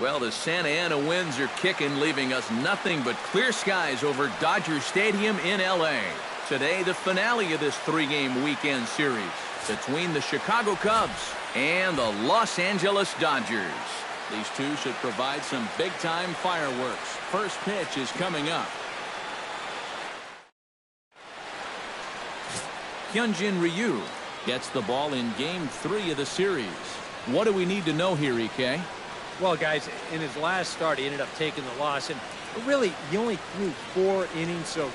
Well, the Santa Ana winds are kicking, leaving us nothing but clear skies over Dodger Stadium in L.A. Today, the finale of this three-game weekend series between the Chicago Cubs and the Los Angeles Dodgers. These two should provide some big-time fireworks. First pitch is coming up. Hyunjin Ryu gets the ball in Game 3 of the series. What do we need to know here, EK? Well, guys, in his last start, he ended up taking the loss, and really, he only threw 4 innings, so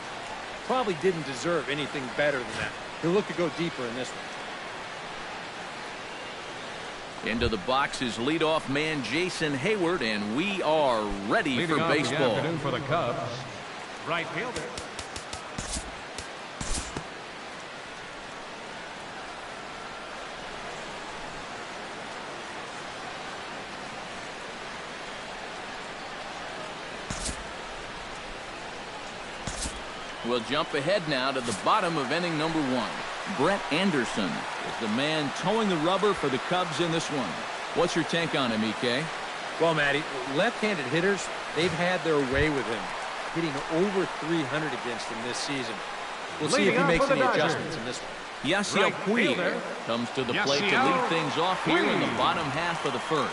probably didn't deserve anything better than that. He'll look to go deeper in this one. Into the box is leadoff man Jason Hayward, and we are ready for baseball. Leading for the Cubs, right fielder. We'll jump ahead now to the bottom of inning number 1. Brett Anderson is the man towing the rubber for the Cubs in this one. What's your take on him, EK? Well, Matty, left-handed hitters, they've had their way with him, hitting over 300 against him this season. We'll see if he makes any adjustments in this one. Yasiel Puig comes to the plate to lead things off here in the bottom half of the first.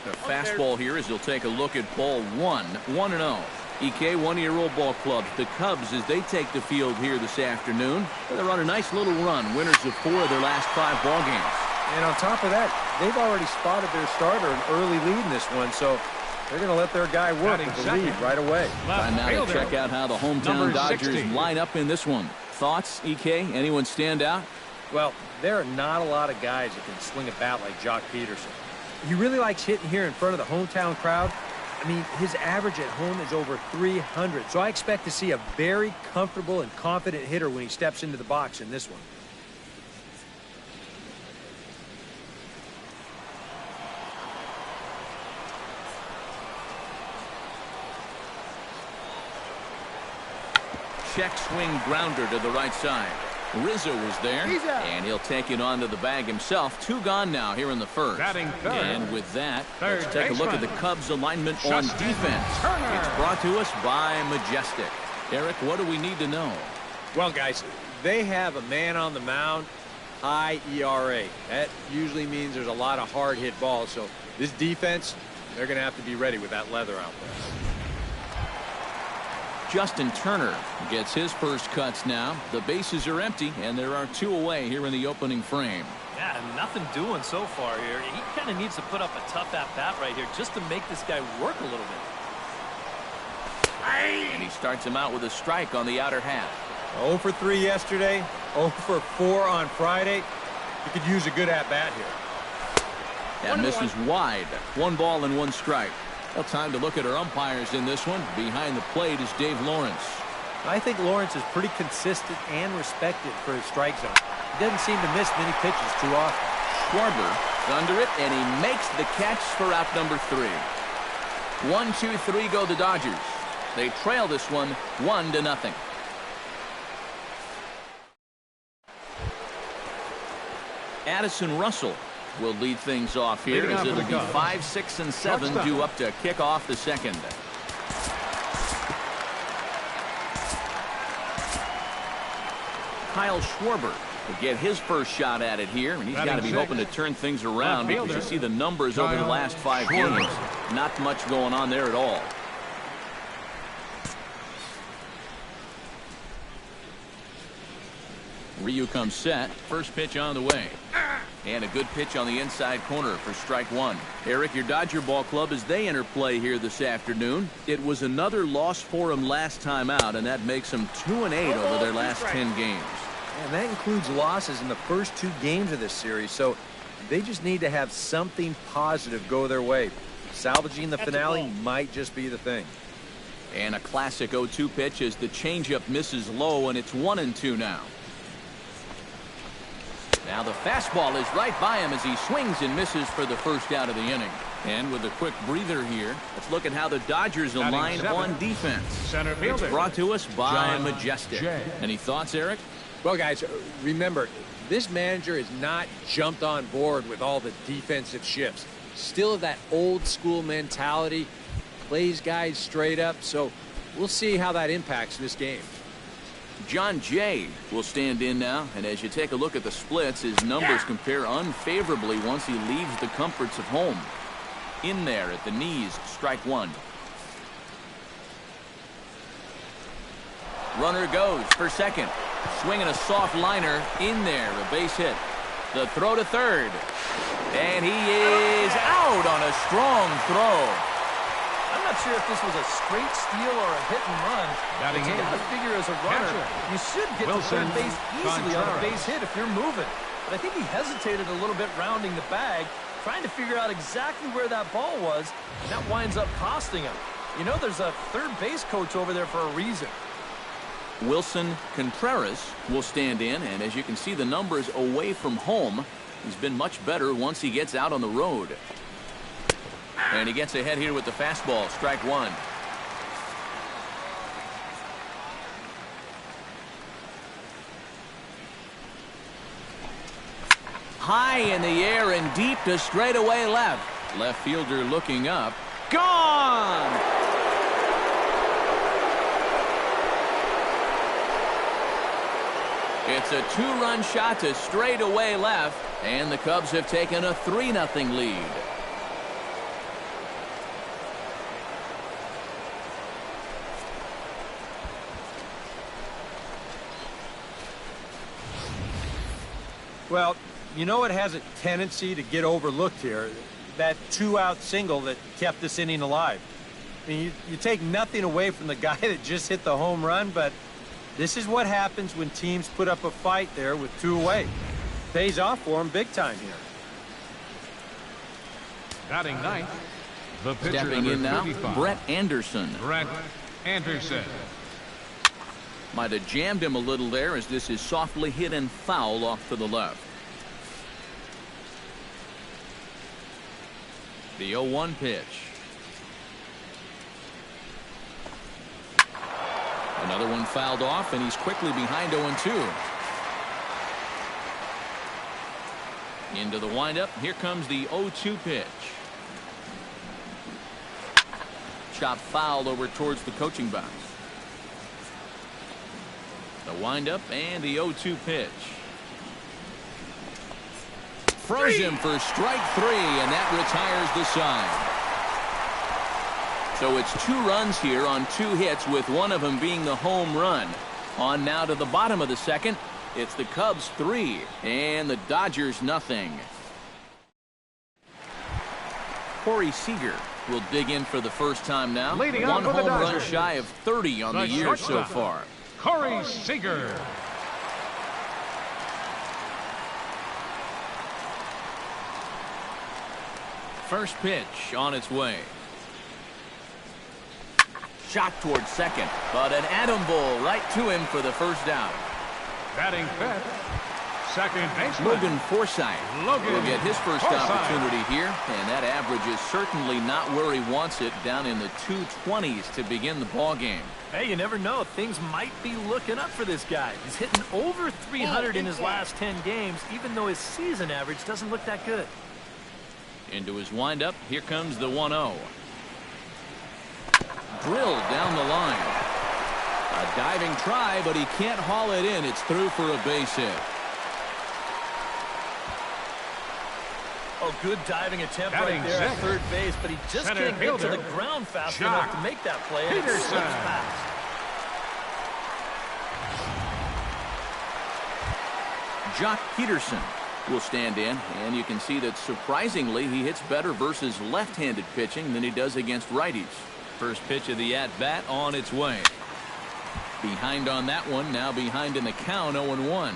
The fastball here as he'll take a look at ball 1, 1-0. EK, one-year-old ball clubs, the Cubs, as they take the field here this afternoon. They're on a nice little run, winners of 4 of their last 5 ball games. And on top of that, they've already spotted their starter an early lead in this one, so they're going to let their guy work with the lead right away. Time now to check out how the hometown Dodgers line up in this one. Thoughts, EK? Anyone stand out? Well, there are not a lot of guys that can swing a bat like Jock Peterson. He really likes hitting here in front of the hometown crowd. I mean, his average at home is over 300, so I expect to see a very comfortable and confident hitter when he steps into the box in this one. Check swing grounder to the right side. Rizzo is there, and he'll take it onto the bag himself. 2 gone now here in the first. And with that, let's take a look at the Cubs alignment on defense. It's brought to us by Majestic. Eric, what do we need to know? Well, guys, they have a man on the mound, high ERA. That usually means there's a lot of hard hit balls, so this defense, they're going to have to be ready with that leather out there. Justin Turner gets his first cuts now. The bases are empty, and there are 2 away here in the opening frame. Yeah, nothing doing so far here. He kind of needs to put up a tough at-bat right here just to make this guy work a little bit. And he starts him out with a strike on the outer half. 0 for 3 yesterday, 0 for 4 on Friday. You could use a good at-bat here. That misses wide. 1 ball and 1 strike. Well, time to look at our umpires in this one. Behind the plate is Dave Lawrence. I think Lawrence is pretty consistent and respected for his strike zone. He doesn't seem to miss many pitches too often. Schwarber is under it, and he makes the catch for out number 3. 1, 2, 3 go the Dodgers. They trail this one 1-0. Addison Russell will lead things off here as it'll be 5, 6, and 7 due up to kick off the second. Kyle Schwarber will get his first shot at it here, and he's got to be hoping to turn things around because you see the numbers over the last 5 games. Not much going on there at all. Ryu comes set. First pitch on the way. And a good pitch on the inside corner for strike 1. Eric, your Dodger ball club, as they enter play here this afternoon. It was another loss for them last time out, and that makes them 2-8 over their last 10 games. And that includes losses in the first 2 games of this series, so they just need to have something positive go their way. Salvaging the finale might just be the thing. And a classic 0-2 pitch as the changeup misses low, and it's 1-2 now. Now the fastball is right by him as he swings and misses for the first out of the inning. And with a quick breather here, let's look at how the Dodgers align on defense. Center fielder. It's brought to us by Majestic. Any thoughts, Eric? Well, guys, remember, this manager has not jumped on board with all the defensive shifts. Still that old school mentality, plays guys straight up, so we'll see how that impacts this game. John Jay will stand in now, and as you take a look at the splits, his numbers compare unfavorably once he leaves the comforts of home. In there at the knees, strike one. Runner goes for second. Swinging a soft liner in there, a base hit. The throw to third. And he is out on a strong throw. I'm not sure if this was a straight steal or a hit and run. But you got to figure as a runner, you should get to third base easily on a base hit if you're moving. But I think he hesitated a little bit rounding the bag, trying to figure out exactly where that ball was, and that winds up costing him. You know, there's a third base coach over there for a reason. Wilson Contreras will stand in, and as you can see the numbers away from home, he's been much better once he gets out on the road. And he gets ahead here with the fastball, strike one. High in the air and deep to straightaway left. Left fielder looking up. Gone! It's a two-run shot to straightaway left, and the Cubs have taken a 3-0 lead. Well, you know it has a tendency to get overlooked here. That two-out single that kept this inning alive. I mean, you take nothing away from the guy that just hit the home run, but this is what happens when teams put up a fight there with two away. Pays off for them big time here. Batting ninth, the pitcher Stepping in now, 35. Brett Anderson. Brett Anderson. Might have jammed him a little there as this is softly hit and foul off to the left. The 0-1 pitch. Another one fouled off, and he's quickly behind 0-2. Into the windup. Here comes the 0-2 pitch. Chop foul over towards the coaching box. The windup and the 0-2 pitch. Froze him for strike three, and that retires the side. So it's 2 runs here on 2 hits, with one of them being the home run. On now to the bottom of the second. It's the Cubs 3 and the Dodgers nothing. Corey Seager will dig in for the first time now. Leading one off for the home run Dodgers. shy of 30 on the year so shortstop, far. Corey Seager. First pitch on its way. Shot towards second, but an atom ball right to him for the first out. Batting fifth, second baseman Logan Forsythe will get his first Forsythe. opportunity here, and that average is certainly not where he wants it, down in the 220s to begin the ball game. Hey, you never know. Things might be looking up for this guy. He's hitting over 300 in his last 10 games, even though his season average doesn't look that good. Into his windup, here comes the 1-0. Drilled down the line. A diving try, but he can't haul it in. It's through for a base hit. Oh, good diving attempt Batting right there at sixth. third base, but he just Center can't get to the fielder, ground fast Jock enough to make that play, and it Peterson. slips past. Jock Peterson will stand in, and you can see that surprisingly he hits better versus left-handed pitching than he does against righties. First pitch of the at-bat on its way. Behind on that one, now behind in the count, 0-1.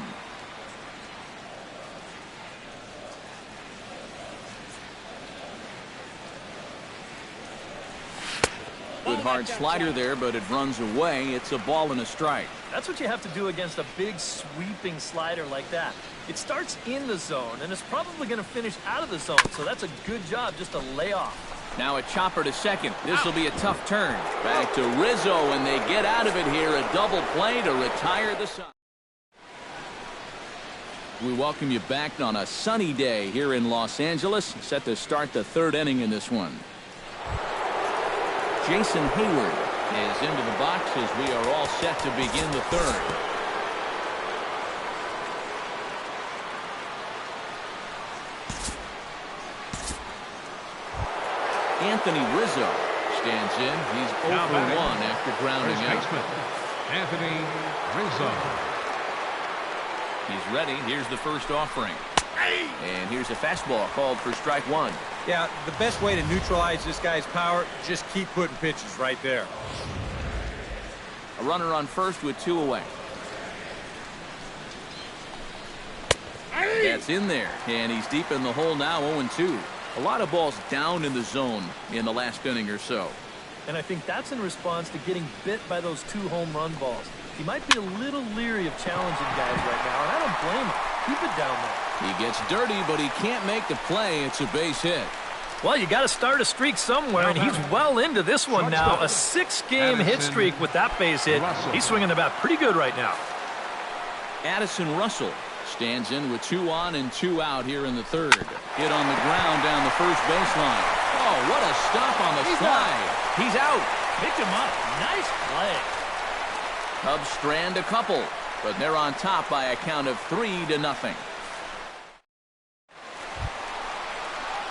Good hard slider there, but it runs away. It's a ball and a strike. That's what you have to do against a big sweeping slider like that. It starts in the zone, and it's probably going to finish out of the zone, so that's a good job just to lay off. Now a chopper to second. This will be a tough turn. Back to Rizzo, and they get out of it here. A double play to retire the side. We welcome you back on a sunny day here in Los Angeles, set to start the third inning in this one. Jason Hayward is into the box as we are all set to begin the third. Anthony Rizzo stands in. He's 0 for 1 after grounding out. Anthony Rizzo. He's ready. Here's the first offering. And here's a fastball called for strike one. Yeah, the best way to neutralize this guy's power, just keep putting pitches right there. A runner on first with 2 away. That's in there, and he's deep in the hole now, 0-2. A lot of balls down in the zone in the last inning or so. And I think that's in response to getting bit by those 2 home run balls. He might be a little leery of challenging guys right now, and I don't blame him. Keep it down there. He gets dirty, but he can't make the play. It's a base hit. Well, you got to start a streak somewhere, and he's well into this one now. A 6-game hit streak with that base hit. He's swinging the bat pretty good right now. Addison Russell stands in with 2 on and 2 out here in the third. Hit on the ground down the first baseline. Oh, what a stop on the slide. He's out. Picked him up. Nice play. Cubs strand a couple, but they're on top by a count of 3-0.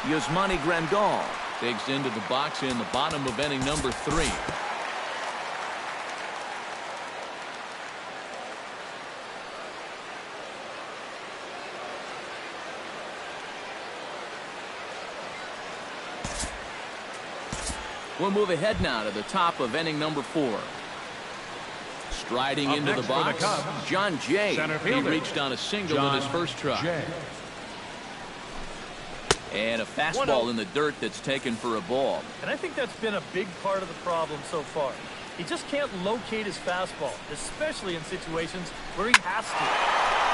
Yasmani Grandal digs into the box in the bottom of inning number 3. We'll move ahead now to the top of inning number 4. Striding into the box, John Jay. He reached on a single in his first try. And a fastball in the dirt that's taken for a ball. And I think that's been a big part of the problem so far. He just can't locate his fastball, especially in situations where he has to.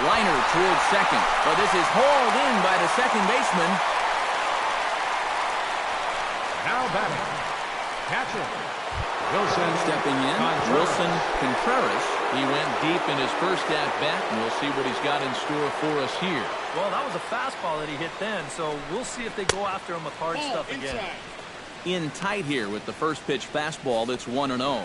Liner towards second, but this is hauled in by the second baseman. Now batting, catcher Wilson. Stepping in, Wilson Contreras. He went deep in his first at-bat, and we'll see what he's got in store for us here. Well, that was a fastball that he hit then, so we'll see if they go after him with hard stuff again. In tight here with the first pitch fastball that's 1-0.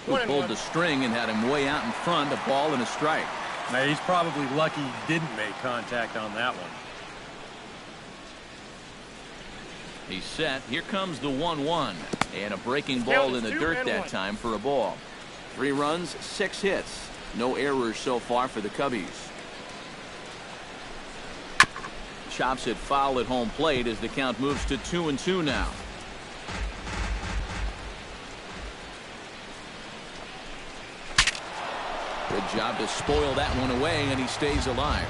Who pulled the string and had him way out in front, a ball and a strike. Now, he's probably lucky he didn't make contact on that one. He's set. Here comes the 1-1. And a breaking ball in the dirt that time for a ball. 3 runs, 6 hits. No errors so far for the Cubbies. Chops it foul at home plate as the count moves to 2-2 now. Good job to spoil that one away, and he stays alive.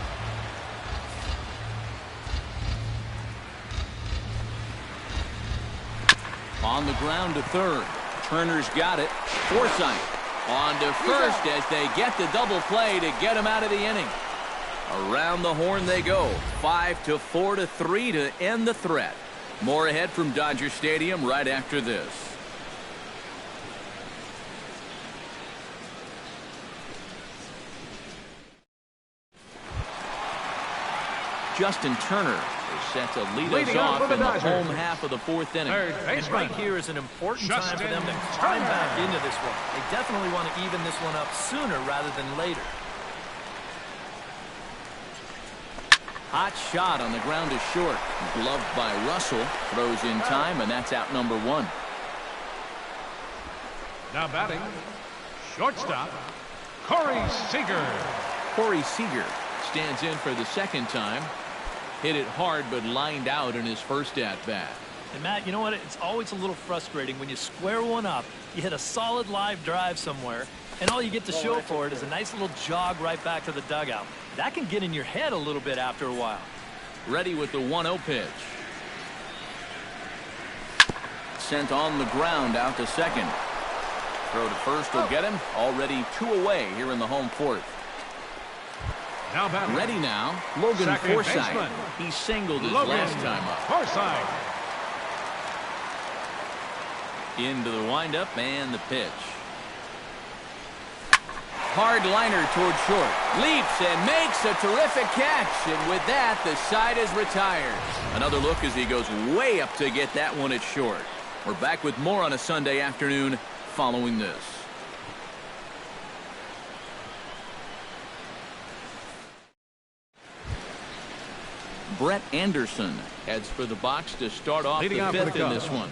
On the ground to third. Turner's got it. Forsythe on to first as they get the double play to get him out of the inning. Around the horn they go. 5-4-3 to end the threat. More ahead from Dodger Stadium right after this. Justin Turner is set to lead us off in the home half of the 4th inning. And right here is an important time for them to climb back into this one. They definitely want to even this one up sooner rather than later. Hot shot on the ground is short. Gloved by Russell. Throws in time, and that's out number 1. Now batting, shortstop, Corey Seager. Corey Seager stands in for the second time. Hit it hard, but lined out in his first at-bat. And Matt, you know what? It's always a little frustrating when you square one up, you hit a solid live drive somewhere, and all you get to show for it is a nice little jog right back to the dugout. That can get in your head a little bit after a while. Ready with the 1-0 pitch. Sent on the ground out to second. Throw to first will get him. Already 2 away here in the home 4th. Now batting. Ready now, Logan Second Forsythe. baseman. He singled his Logan last time up. Forsythe. Into the windup and the pitch. Hard liner toward short. Leaps and makes a terrific catch. And with that, the side is retired. Another look as he goes way up to get that one at short. We're back with more on a Sunday afternoon following this. Brett Anderson heads for the box to start off the fifth in this one.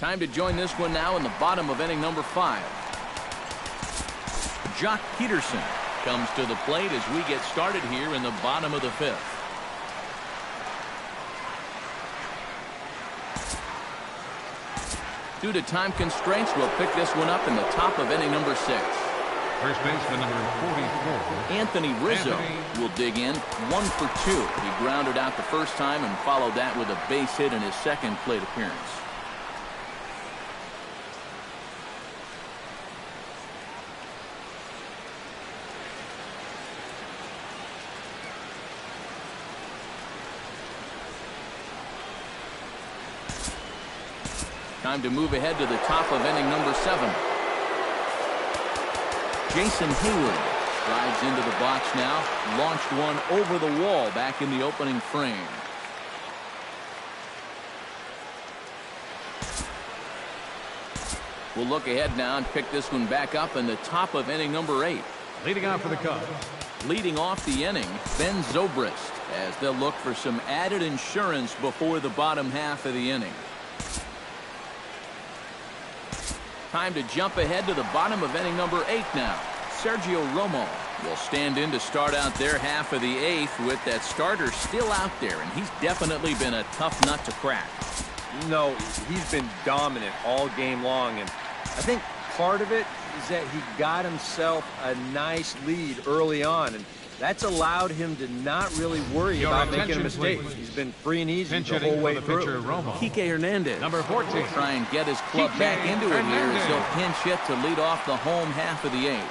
Time to join this one now in the bottom of inning number 5. Jock Peterson comes to the plate as we get started here in the bottom of the 5th. Due to time constraints, we'll pick this one up in the top of inning number 6. First baseman number 44. Anthony Rizzo will dig in 1 for 2. He grounded out the first time and followed that with a base hit in his second plate appearance. Time to move ahead to the top of inning number 7. Jason Hayward drives into the box now. Launched one over the wall back in the opening frame. We'll look ahead now and pick this one back up in the top of inning number 8. Leading off for the Cubs. Leading off the inning, Ben Zobrist, as they'll look for some added insurance before the bottom half of the inning. Time to jump ahead to the bottom of inning number 8 now. Sergio Romo will stand in to start out their half of the 8th with that starter still out there, and he's definitely been a tough nut to crack. No, he's been dominant all game long, and I think part of it is that he got himself a nice lead early on, and that's allowed him to not really worry about making a mistake. He's been free and easy the whole way through. Kike Hernandez number 14 will try and get his club back into it here as he'll pinch hit to lead off the home half of the 8th.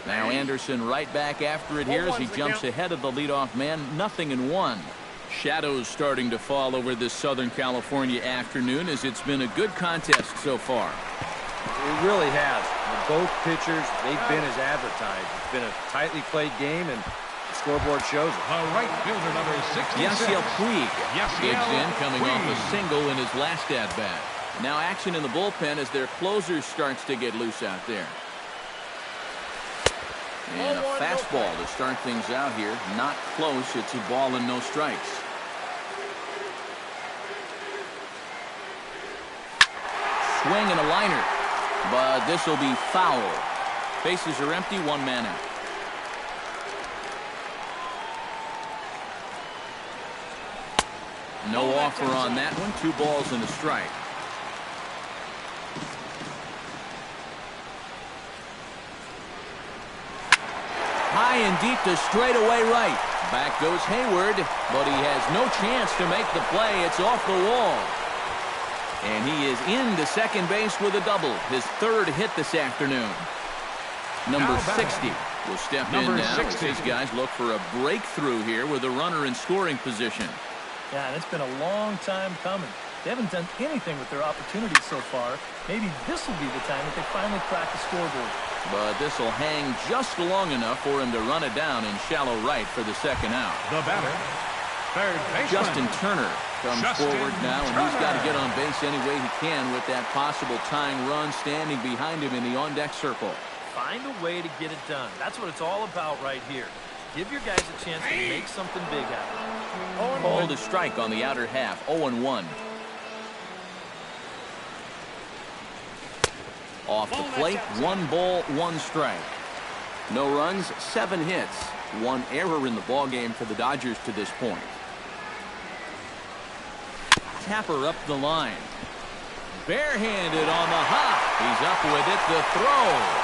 Now Anderson right back after it here as he jumps ahead of the leadoff man. 0-1. Shadows starting to fall over this Southern California afternoon as it's been a good contest so far. It really has. Both pitchers, they've been as advertised. It's been a tightly played game, and the scoreboard shows it. The right fielder number 66. Yasiel Puig digs in, coming off a single in his last at-bat. Now action in the bullpen as their closer starts to get loose out there. And a fastball to start things out here. Not close. It's a ball and no strikes. Swing and a liner. But this will be foul. Bases are empty, 1 man out. No offer on that one. 2 balls and a strike. High and deep to straightaway right. Back goes Hayward, but he has no chance to make the play. It's off the wall. And he is into second base with a double. His 3rd hit this afternoon. Number 60 will step in now as his guys look for a breakthrough here with a runner in scoring position. Yeah, and it's been a long time coming. They haven't done anything with their opportunities so far. Maybe this will be the time that they finally crack the scoreboard. But this will hang just long enough for him to run it down in shallow right for the second out. The batter, third baseman Justin Turner comes forward now, and he's got to get on base any way he can with that possible tying run standing behind him in the on-deck circle. Find a way to get it done. That's what it's all about right here. Give your guys a chance to make something big happen. Called a strike on the outer half. 0-1. Off the plate, 1 ball, 1 strike. No runs, 7 hits. 1 error in the ballgame for the Dodgers to this point. Tapper up the line. Barehanded on the hop. He's up with it. The throw.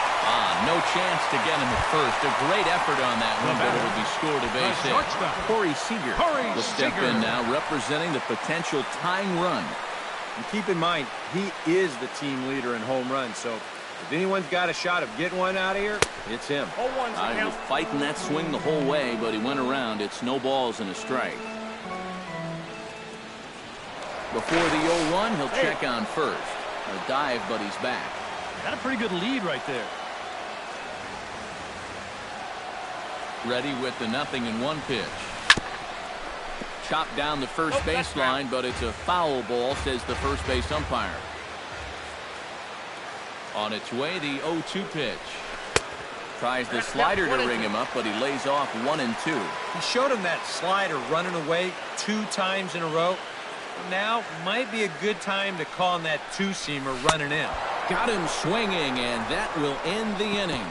No chance to get him at first. A great effort on that one, but it'll be scored a base hit. Corey Seager will step in now, representing the potential tying run. And keep in mind, he is the team leader in home runs, so If anyone's got a shot of getting one out of here, it's him. He was fighting that swing the whole way, but he went around. It's no balls and a strike. Before the 0-1, he'll check on first. A dive, but he's back. Got a pretty good lead right there. Ready with the 0-1 pitch. Chopped down the first baseline, but it's a foul ball, says the first base umpire. On its way, the 0-2 pitch. Tries the slider to ring him up, but he lays off 1-2. He showed him that slider running away 2 times in a row. Now might be a good time to call on that 2-seamer running in. Got him swinging, and that will end the inning.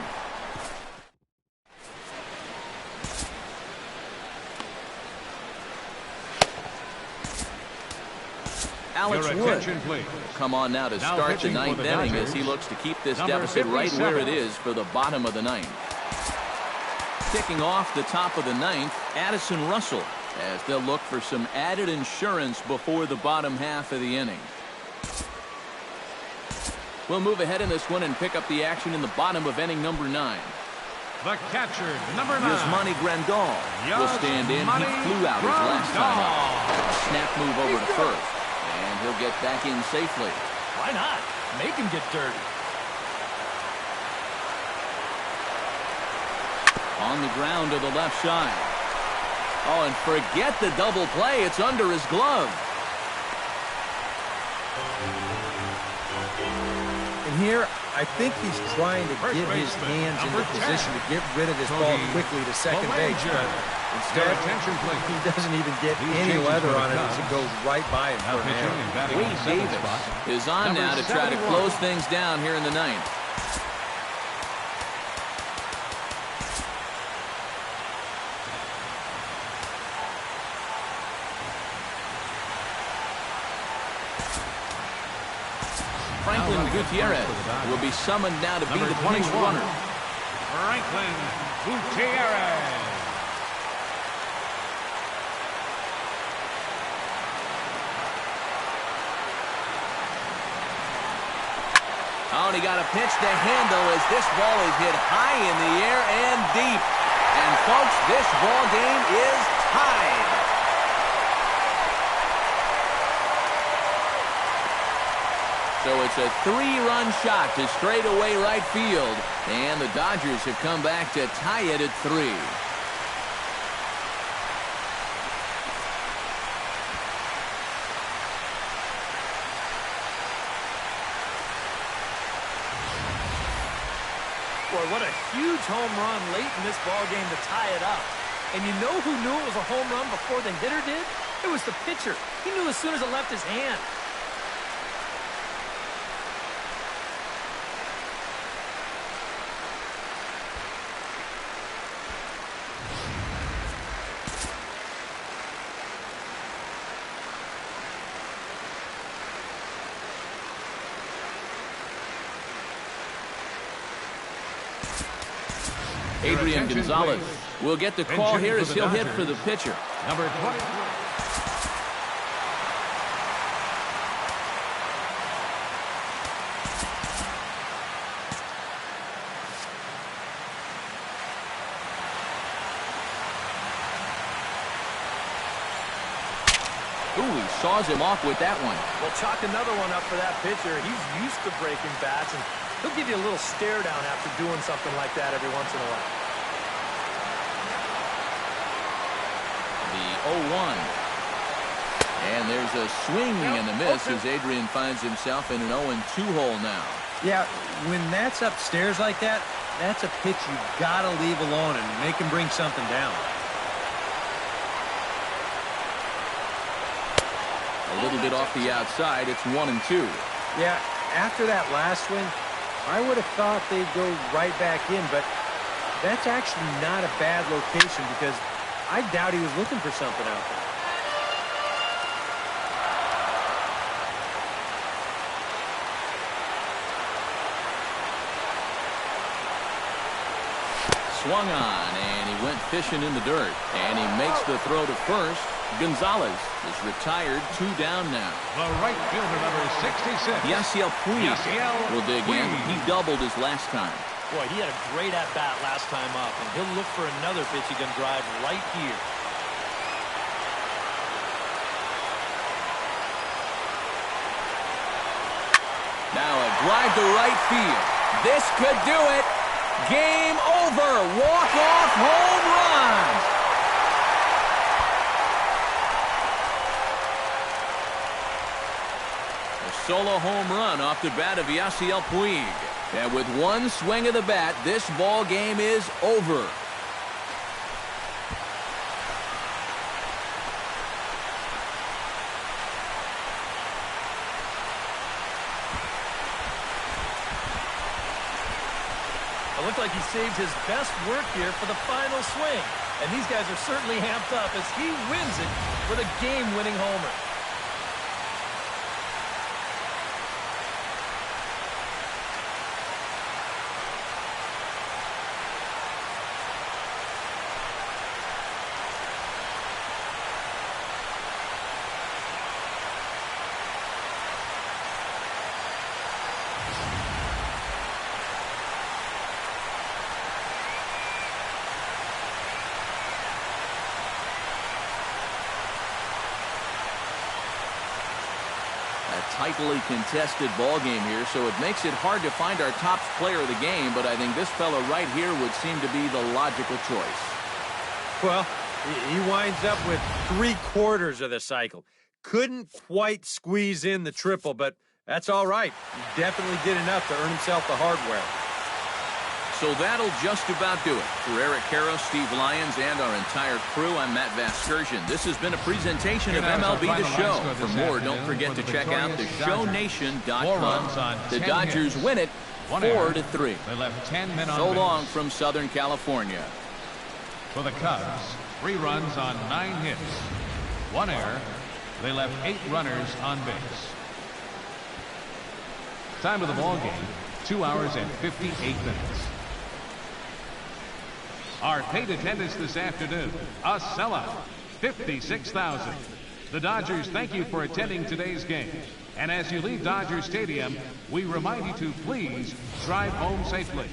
Alex Wood come on now to start the 9th inning as he looks to keep this deficit right where it is for the bottom of the 9th. Kicking off the top of the 9th, Addison Russell, as they'll look for some added insurance before the bottom half of the inning. We'll move ahead in this one and pick up the action in the bottom of inning number 9. The catcher, number 9. Yasmani Grandal will stand in. He flew out his last time up. Snap move over to first. And he'll get back in safely. Why not? Make him get dirty. On the ground to the left side. Oh, and forget the double play. It's under his glove. And here, I think he's trying to get his hands in the position to get rid of this ball quickly to second base. But instead, he doesn't even get any leather on it as it goes right by him for an error. Wade Davis is on now to try to close things down here in the 9th. Franklin Gutierrez will be summoned now to be the pinch runner. Franklin Gutierrez. Oh, and he got a pitch to handle as this ball is hit high in the air and deep. And folks, this ball game is tied. So it's a 3-run shot to straightaway right field. And the Dodgers have come back to tie it at 3. Boy, what a huge home run late in this ball game to tie it up. And you know who knew it was a home run before the hitter did? It was the pitcher. He knew as soon as it left his hand. Adrian Gonzalez will get the call here as he'll hit for the pitcher. Number 20. Ooh, he saws him off with that one. Well, chalk another one up for that pitcher. He's used to breaking bats, and he'll give you a little stare down after doing something like that every once in a while. The 0-1. And there's a swing and a miss as Adrian finds himself in an 0-2 hole now. Yeah, when that's upstairs like that, that's a pitch you got to leave alone and make him bring something down. A little bit off the outside. It's 1-2. Yeah, after that last swing, I would have thought they'd go right back in, but that's actually not a bad location because I doubt he was looking for something out there. Swung on, and he went fishing in the dirt. And he makes the throw to first. Gonzalez is retired, 2 down now. The right fielder, number 66. Yasiel Puig will dig in. He doubled his last time. Boy, he had a great at-bat last time up, and he'll look for another pitch he can drive right here. Now a drive to right field. This could do it. Game over. Walk-off home run. A solo home run off the bat of Yasiel Puig. And with one swing of the bat, this ball game is over. It looked like he saved his best work here for the final swing. And these guys are certainly amped up as he wins it with a game-winning homer. Tightly contested ball game here, so it makes it hard to find our top player of the game, but I think this fella right here would seem to be the logical choice. Well, he winds up with 3/4 of the cycle. Couldn't quite squeeze in the triple, but that's all right. He definitely did enough to earn himself the hardware. So that'll just about do it. For Eric Caro, Steve Lyons, and our entire crew, I'm Matt Vasgersian. This has been a presentation of MLB The Show. For more, don't forget to check out theshownation.com. The Dodgers win it 4-3. They left 10 men on So base. long from Southern California. For the Cubs, 3 runs on 9 hits. 1 error. They left 8 runners on base. Time of the ball game, 2 hours and 58 minutes. Our paid attendance this afternoon, a sellout, 56,000. The Dodgers thank you for attending today's game. And as you leave Dodger Stadium, we remind you to please drive home safely.